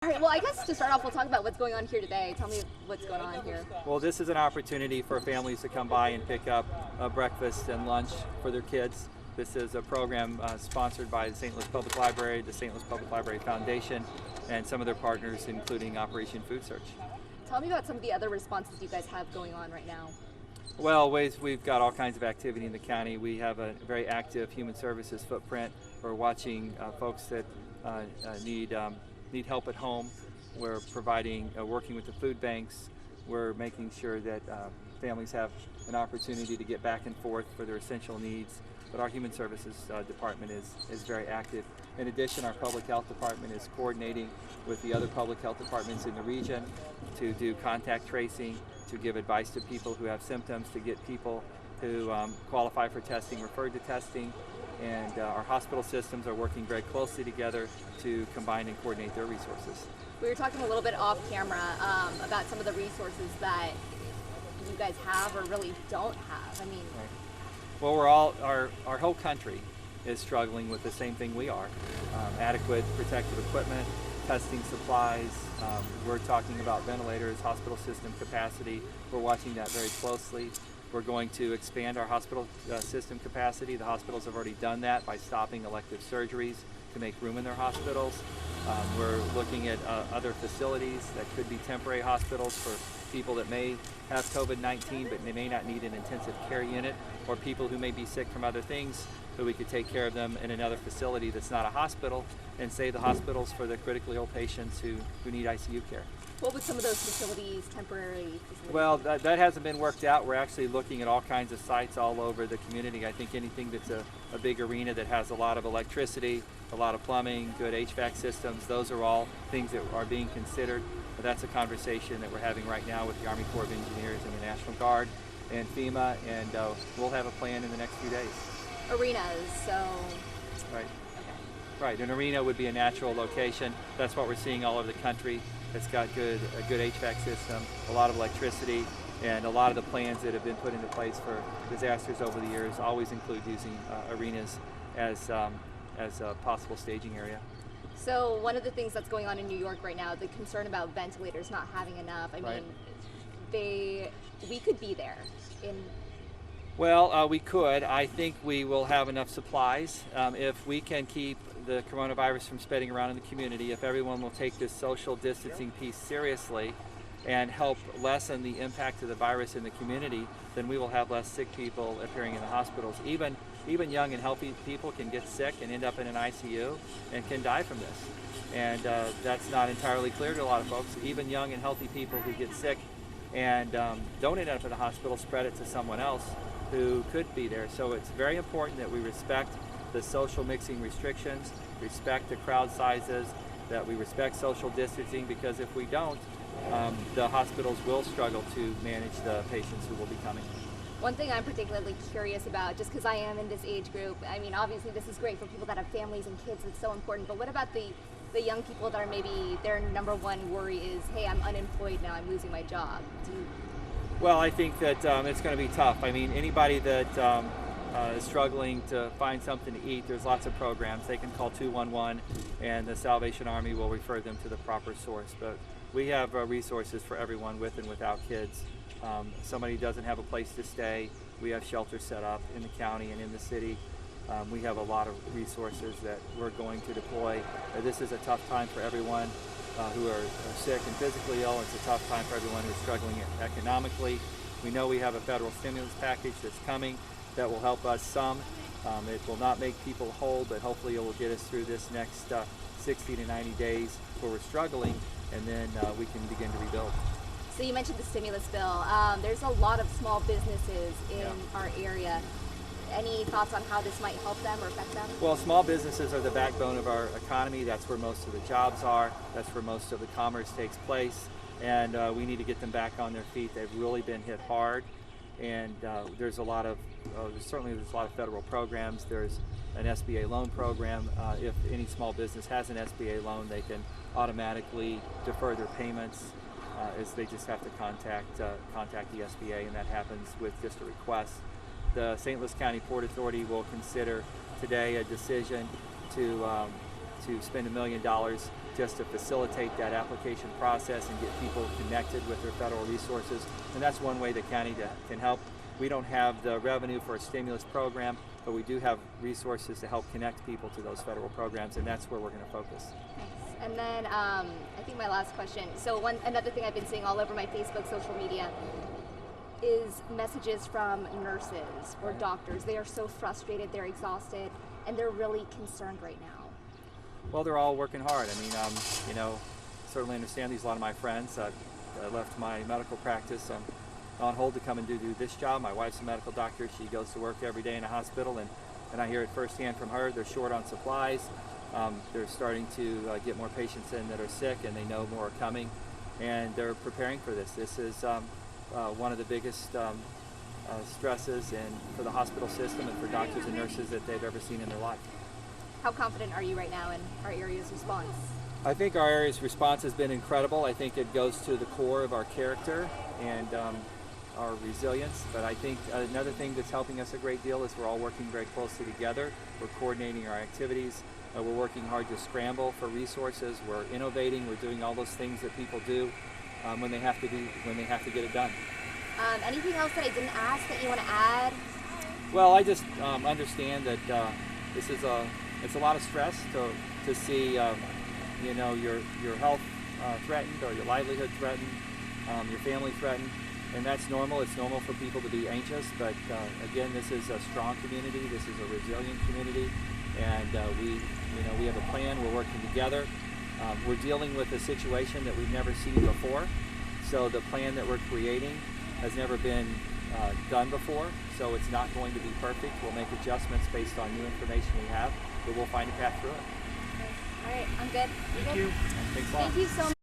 All right, well, I guess to start off, we'll talk about what's going on here today. Tell me what's going on here. Well, this is an opportunity for families to come by and pick up breakfast and lunch for their kids. This is a program sponsored by the St. Louis Public Library, the St. Louis Public Library Foundation, and some of their partners, including Operation Food Search. Tell me about some of the other responses you guys have going on right now. Well, we've got all kinds of activity in the county. We have a very active human services footprint. We're watching folks that need help at home. We're providing, working with the food banks. We're making sure that families have an opportunity to get back and forth for their essential needs. But our human services department is very active. In addition, our public health department is coordinating with the other public health departments in the region to do contact tracing, to give advice to people who have symptoms, to get people who qualify for testing referred to testing. And our hospital systems are working very closely together to combine and coordinate their resources. We were talking a little bit off camera about some of the resources that you guys have or really don't have. I mean, right. Well, our whole country is struggling with the same thing we are. Adequate protective equipment, testing supplies. We're talking about ventilators, hospital system capacity. We're watching that very closely. We're going to expand our hospital system capacity. The hospitals have already done that by stopping elective surgeries to make room in their hospitals. We're looking at other facilities that could be temporary hospitals for people that may have COVID-19 but they may not need an intensive care unit, or people who may be sick from other things, so we could take care of them in another facility that's not a hospital and save the hospitals for the critically ill patients who need ICU care. What would some of those facilities, temporary facilities? Well, that hasn't been worked out. We're actually looking at all kinds of sites all over the community. I think anything that's a big arena that has a lot of electricity, a lot of plumbing, good HVAC systems, those are all things that are being considered. But that's a conversation that we're having right now with the Army Corps of Engineers and the National Guard and FEMA, and we'll have a plan in the next few days. Arenas, so... Right. Okay. Right, an arena would be a natural location. That's what we're seeing all over the country. It's got a good HVAC system, a lot of electricity, and a lot of the plans that have been put into place for disasters over the years always include using arenas as a possible staging area. So one of the things that's going on in New York right now, the concern about ventilators not having enough. I Right. mean, we could be there in... Well, we could. I think we will have enough supplies if we can keep the coronavirus from spreading around in the community. If everyone will take this social distancing piece seriously and help lessen the impact of the virus in the community, then we will have less sick people appearing in the hospitals. Even young and healthy people can get sick and end up in an ICU and can die from this. And that's not entirely clear to a lot of folks. Even young and healthy people who get sick and don't end up in the hospital spread it to someone else who could be there. So it's very important that we respect the social mixing restrictions, respect the crowd sizes, that we respect social distancing, because if we don't, the hospitals will struggle to manage the patients who will be coming. One thing I'm particularly curious about, just because I am in this age group, I mean, obviously this is great for people that have families and kids, it's so important, but what about the young people that are maybe, their number one worry is, hey, I'm unemployed now, I'm losing my job. Well, I think that it's going to be tough. I mean, anybody that is struggling to find something to eat, there's lots of programs. They can call 211 and the Salvation Army will refer them to the proper source. But we have resources for everyone with and without kids. Somebody doesn't have a place to stay, we have shelters set up in the county and in the city. We have a lot of resources that we're going to deploy. This is a tough time for everyone who are sick and physically ill. It's a tough time for everyone who's struggling economically. We know we have a federal stimulus package that's coming that will help us some. It will not make people whole, but hopefully it will get us through this next 60 to 90 days where we're struggling, and then we can begin to rebuild. So you mentioned the stimulus bill. There's a lot of small businesses in our area. Any thoughts on how this might help them or affect them? Well, small businesses are the backbone of our economy. That's where most of the jobs are. That's where most of the commerce takes place. And we need to get them back on their feet. They've really been hit hard. And there's a lot of federal programs. There's an SBA loan program. If any small business has an SBA loan, they can automatically defer their payments. As they just have to contact the SBA, and that happens with just a request. The St. Louis County Port Authority will consider today a decision to spend $1 million to just to facilitate that application process and get people connected with their federal resources. And that's one way the county can help. We don't have the revenue for a stimulus program, but we do have resources to help connect people to those federal programs, and that's where we're going to focus. Nice. And then I think my last question. So another thing I've been seeing all over my Facebook, social media, is messages from nurses or doctors. They are so frustrated, they're exhausted, and they're really concerned right now. Well, they're all working hard. I mean, you know, certainly understand these. A lot of my friends. I left my medical practice on hold to come and do this job. My wife's a medical doctor. She goes to work every day in a hospital, and I hear it firsthand from her. They're short on supplies. They're starting to get more patients in that are sick, and they know more are coming, and they're preparing for this. This is one of the biggest stresses for the hospital system and for doctors and nurses that they've ever seen in their life. How confident are you right now in our area's response? I think our area's response has been incredible. I think it goes to the core of our character and our resilience. But I think another thing that's helping us a great deal is we're all working very closely together. We're coordinating our activities. We're working hard to scramble for resources. We're innovating. We're doing all those things that people do when they have to get it done. Anything else that I didn't ask that you want to add? Well, I just understand that it's a lot of stress to see you know, your health threatened or your livelihood threatened, your family threatened, and that's normal. It's normal for people to be anxious, but again, this is a strong community. This is a resilient community, and we have a plan. We're working together. We're dealing with a situation that we've never seen before, so the plan that we're creating has never been done before, so it's not going to be perfect. We'll make adjustments based on new information we have, but we'll find a path through it. All right, I'm good. Thank you. Thanks a lot. Thank you so much.